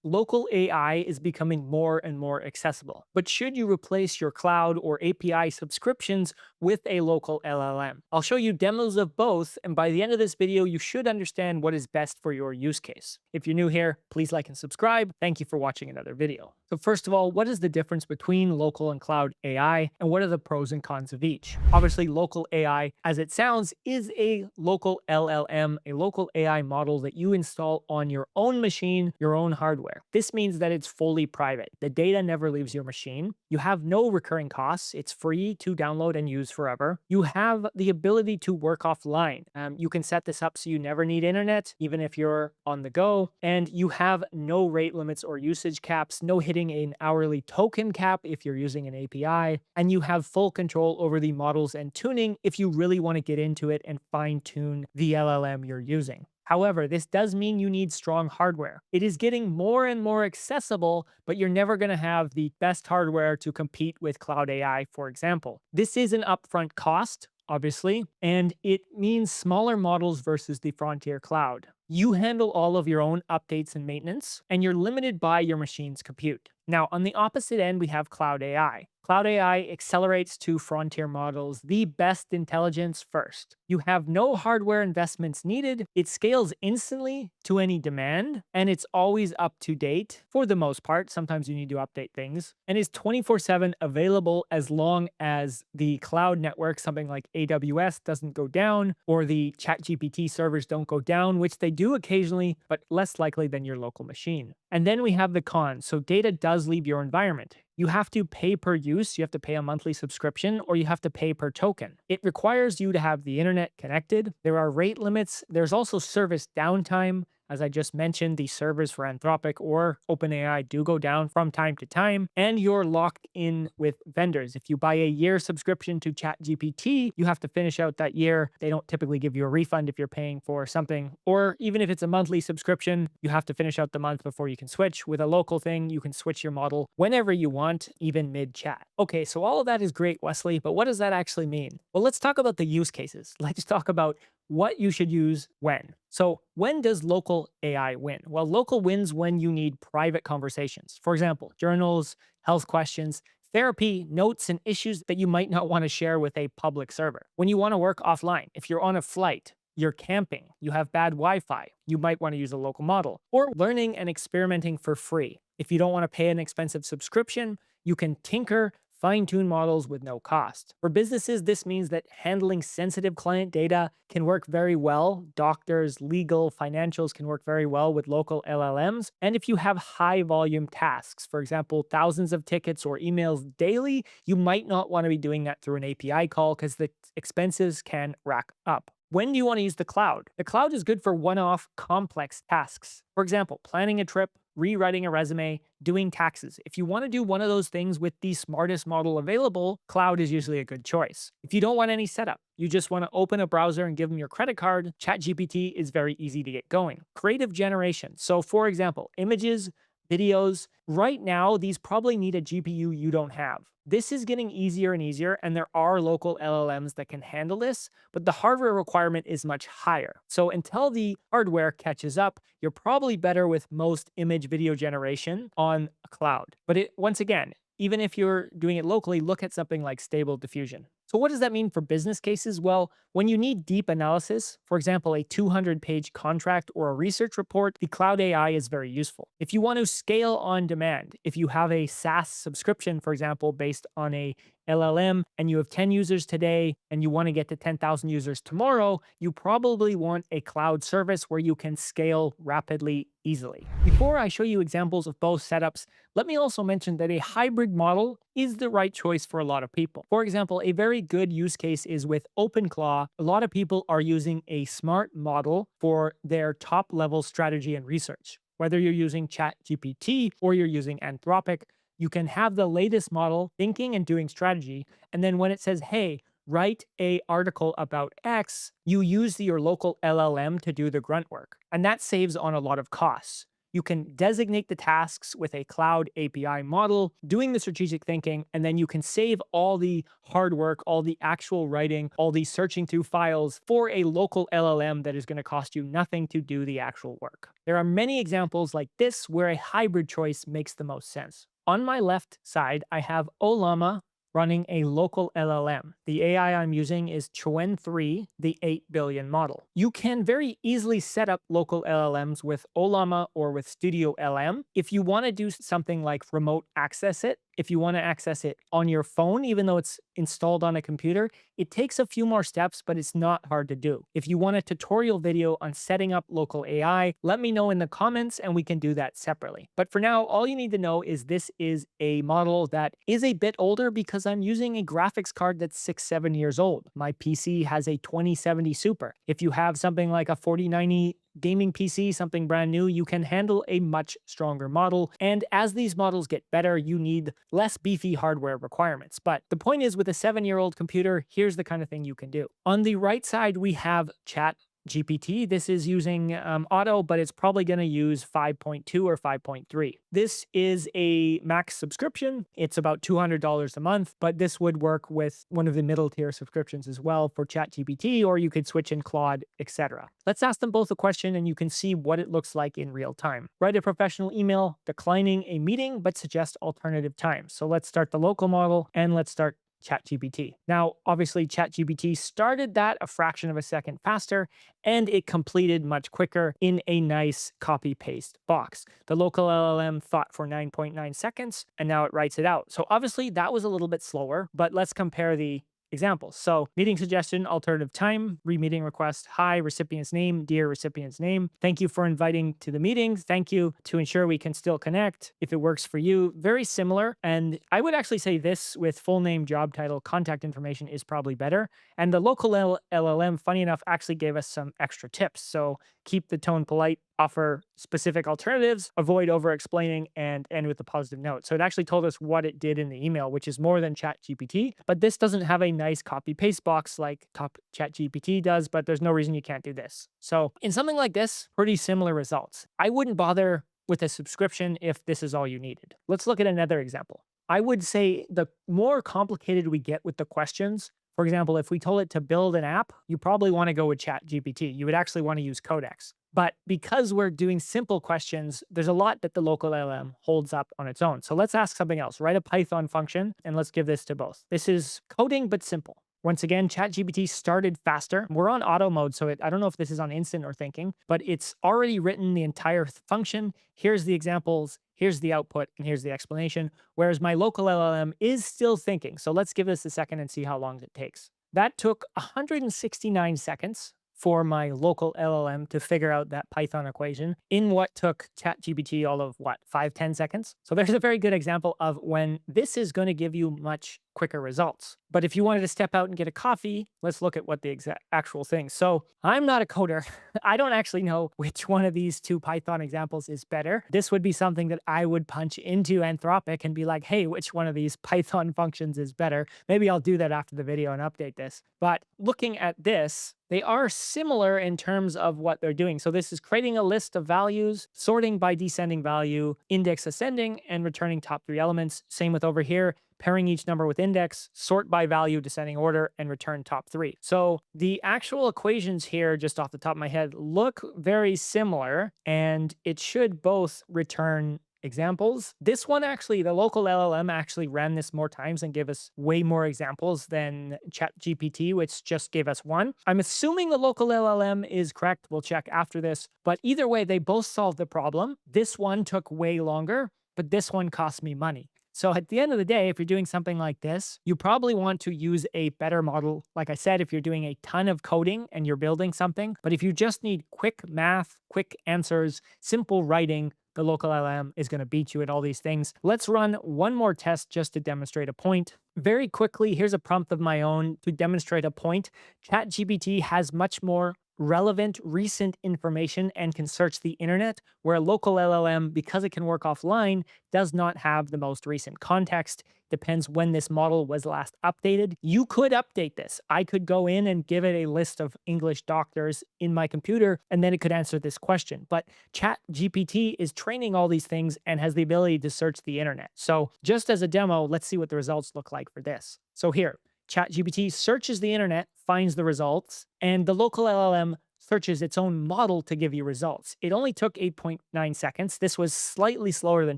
local AI is becoming more and more accessible. But should you replace your cloud or API subscriptions with a local LLM? I'll show you demos of both, and by the end of this video, you should understand what is best for your use case. If you're new here, please like and subscribe. Thank you for watching another video. So first of all, what is the difference between local and cloud AI, and what are the pros and cons of each? Obviously, local AI, as it sounds, is a local LLM, a local AI model that you install on your own machine, your own hardware. This means that it's fully private. The data never leaves your machine. You have no recurring costs. It's free to download and use forever. You have the ability to work offline. You can set this up so you never need internet, even if you're on the go. And you have no rate limits or usage caps, no hitting an hourly token cap if you're using an API. And you have full control over the models and tuning if you really want to get into it and fine tune the LLM you're using. However, this does mean you need strong hardware. It is getting more and more accessible, but you're never going to have the best hardware to compete with cloud AI, for example. This is an upfront cost, obviously, and it means smaller models versus the frontier cloud. You handle all of your own updates and maintenance, and you're limited by your machine's compute. Now, on the opposite end, we have cloud AI. Cloud AI accelerates to frontier models the best intelligence first. You have no hardware investments needed. It scales instantly to any demand, and it's always up to date for the most part. Sometimes you need to update things, and is 24/7 available as long as the cloud network, something like AWS, doesn't go down, or the ChatGPT servers don't go down, which they do occasionally, but less likely than your local machine. And then we have the cons. So data does leave your environment. You have to pay per use, you have to pay a monthly subscription, or you have to pay per token. It requires you to have the internet connected. There are rate limits. There's also service downtime. As I just mentioned, the servers for Anthropic or OpenAI do go down from time to time, and you're locked in with vendors. If you buy a year subscription to ChatGPT, you have to finish out that year. They don't typically give you a refund if you're paying for something, or even if it's a monthly subscription, you have to finish out the month before you can switch. With a local thing, you can switch your model whenever you want, even mid-chat. Okay, so all of that is great, Wesley, but what does that actually mean? Well, let's talk about the use cases. Let's talk about what you should use when. So when does local AI win? Well, local wins when you need private conversations. For example, journals, health questions, therapy, notes, and issues that you might not want to share with a public server. When you want to work offline, if you're on a flight, you're camping, you have bad Wi-Fi, you might want to use a local model. Or learning and experimenting for free. If you don't want to pay an expensive subscription, you can tinker, fine-tune models with no cost. For businesses, this means that handling sensitive client data can work very well. Doctors, legal, financials can work very well with local LLMs. And if you have high-volume tasks, for example, thousands of tickets or emails daily, you might not want to be doing that through an API call because the expenses can rack up. When do you want to use the cloud? The cloud is good for one-off complex tasks. For example, planning a trip, rewriting a resume, doing taxes. If you want to do one of those things with the smartest model available, cloud is usually a good choice. If you don't want any setup, you just want to open a browser and give them your credit card, ChatGPT is very easy to get going. Creative generation. So for example, images, videos. Right now, these probably need a GPU you don't have. This is getting easier and easier, and there are local LLMs that can handle this, but the hardware requirement is much higher. So until the hardware catches up, you're probably better with most image video generation on a cloud. But once again, even if you're doing it locally, look at something like Stable Diffusion. So what does that mean for business cases? Well, when you need deep analysis, for example, a 200-page contract or a research report, the cloud AI is very useful. If you want to scale on demand, if you have a SaaS subscription, for example, based on a LLM and you have 10 users today and you want to get to 10,000 users tomorrow, you probably want a cloud service where you can scale rapidly, easily. Before I show you examples of both setups, let me also mention that a hybrid model is the right choice for a lot of people. For example, a very good use case is with OpenClaw. A lot of people are using a smart model for their top level strategy and research. Whether you're using ChatGPT or you're using Anthropic, you can have the latest model thinking and doing strategy. And then when it says, hey, write a article about X, you use your local LLM to do the grunt work. And that saves on a lot of costs. You can designate the tasks with a cloud API model, doing the strategic thinking, and then you can save all the hard work, all the actual writing, all the searching through files for a local LLM that is going to cost you nothing to do the actual work. There are many examples like this where a hybrid choice makes the most sense. On my left side, I have Olama running a local LLM. The AI I'm using is Chuan 3, the 8 billion model. You can very easily set up local LLMs with Olama or with Studio LM. If you want to do something like remote access it, if you want to access it on your phone, even though it's installed on a computer, it takes a few more steps, but it's not hard to do. If you want a tutorial video on setting up local AI, let me know in the comments and we can do that separately. But for now, all you need to know is this is a model that is a bit older because I'm using a graphics card that's 6-7 years old. My PC has a 2070 Super. If you have something like a 4090 gaming PC, something brand new, you can handle a much stronger model. And as these models get better, you need less beefy hardware requirements. But the point is, with a 7-year-old computer, here's the kind of thing you can do. On the right side, we have ChatGPT. This is using Auto, but it's probably going to use 5.2 or 5.3. This is a max subscription. It's about $200 a month, but this would work with one of the middle tier subscriptions as well for ChatGPT, or you could switch in Claude, etc. Let's ask them both a question and you can see what it looks like in real time. Write a professional email declining a meeting, but suggest alternative times. So let's start the local model and let's start ChatGPT. Now, obviously, ChatGPT started that a fraction of a second faster, and it completed much quicker in a nice copy-paste box. The local LLM thought for 9.9 seconds, and now it writes it out. So obviously, that was a little bit slower, but let's compare the examples. So meeting suggestion, alternative time, re-meeting request, hi, recipient's name, dear recipient's name. Thank you for inviting to the meeting. Thank you to ensure we can still connect if it works for you. Very similar. And I would actually say this with full name, job title, contact information is probably better. And the local LLM, funny enough, actually gave us some extra tips. So keep the tone polite, offer specific alternatives, avoid over-explaining, and end with a positive note. So it actually told us what it did in the email, which is more than ChatGPT, but this doesn't have a nice copy-paste box like ChatGPT does, but there's no reason you can't do this. So in something like this, pretty similar results. I wouldn't bother with a subscription if this is all you needed. Let's look at another example. I would say the more complicated we get with the questions, for example, if we told it to build an app, you probably want to go with ChatGPT. You would actually want to use Codex. But because we're doing simple questions, there's a lot that the local LLM holds up on its own. So let's ask something else. Write a Python function, and let's give this to both. This is coding, but simple. Once again, ChatGPT started faster. We're on auto mode, so I don't know if this is on instant or thinking, but it's already written the entire function. Here's the examples, here's the output, and here's the explanation. Whereas my local LLM is still thinking. So let's give this a second and see how long it takes. That took 169 seconds for my local LLM to figure out that Python equation in what took ChatGPT all of 5-10 seconds. So there's a very good example of when this is going to give you much quicker results. But if you wanted to step out and get a coffee, let's look at what the actual thing. So I'm not a coder. I don't actually know which one of these two Python examples is better. This would be something that I would punch into Anthropic and be like, hey, which one of these Python functions is better? Maybe I'll do that after the video and update this. But looking at this, they are similar in terms of what they're doing. So this is creating a list of values, sorting by descending value, index ascending, and returning top 3 elements. Same with over here, pairing each number with index, sort by value, descending order, and return top 3. So the actual equations here, just off the top of my head, look very similar, and it should both return examples. This one actually, the local LLM actually ran this more times and gave us way more examples than ChatGPT, which just gave us one. I'm assuming the local LLM is correct. We'll check after this. But either way, they both solved the problem. This one took way longer, but this one cost me money. So at the end of the day, if you're doing something like this, you probably want to use a better model. Like I said, if you're doing a ton of coding and you're building something, but if you just need quick math, quick answers, simple writing, the local LLM is going to beat you at all these things. Let's run one more test just to demonstrate a point. Very quickly, here's a prompt of my own to demonstrate a point. ChatGPT has much more relevant, recent information and can search the internet, where a local LLM, because it can work offline, does not have the most recent context. Depends when this model was last updated. You could update this. I could go in and give it a list of English doctors in my computer, and then it could answer this question. But ChatGPT is training all these things and has the ability to search the internet. So just as a demo, let's see what the results look like for this. So here, ChatGPT searches the internet, finds the results, and the local LLM searches its own model to give you results. It only took 8.9 seconds. This was slightly slower than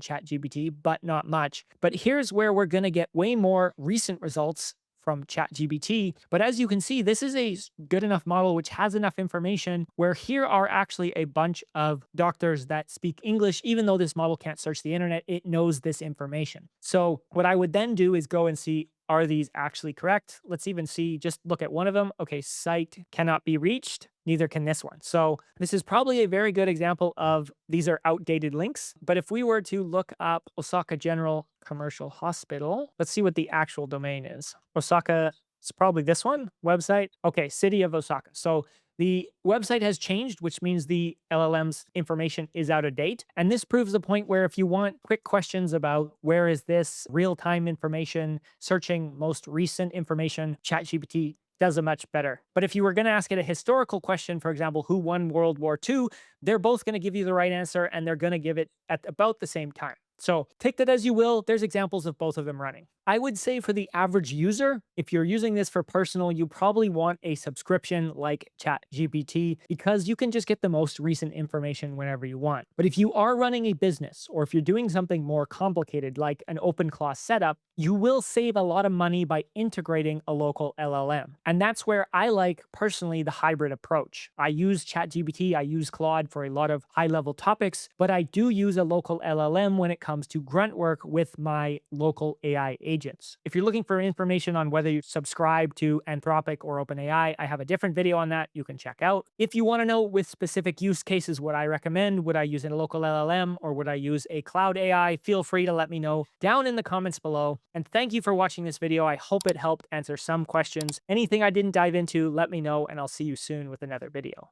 ChatGPT, but not much. But here's where we're going to get way more recent results from ChatGPT. But as you can see, this is a good enough model which has enough information where here are actually a bunch of doctors that speak English. Even though this model can't search the internet, it knows this information. So what I would then do is go and see, are these actually correct? Let's even see, just look at one of them. Okay, site cannot be reached. Neither can this one. So this is probably a very good example of these are outdated links. But if we were to look up Osaka General Commercial Hospital, let's see what the actual domain is. Osaka, it's probably this one, website. Okay, city of Osaka. So the website has changed, which means the LLM's information is out of date. And this proves the point where if you want quick questions about where is this real-time information, searching most recent information, ChatGPT does it much better. But if you were going to ask it a historical question, for example, who won World War II, they're both going to give you the right answer and they're going to give it at about the same time. So take that as you will. There's examples of both of them running. I would say for the average user, if you're using this for personal, you probably want a subscription like ChatGPT because you can just get the most recent information whenever you want. But if you are running a business or if you're doing something more complicated like an open class setup, you will save a lot of money by integrating a local LLM. And that's where I like personally the hybrid approach. I use ChatGPT, I use Claude for a lot of high level topics, but I do use a local LLM when it comes to grunt work with my local AI agents. If you're looking for information on whether you subscribe to Anthropic or OpenAI, I have a different video on that you can check out. If you want to know with specific use cases what I recommend, would I use a local LLM or would I use a cloud AI, feel free to let me know down in the comments below. And thank you for watching this video. I hope it helped answer some questions. Anything I didn't dive into, let me know, and I'll see you soon with another video.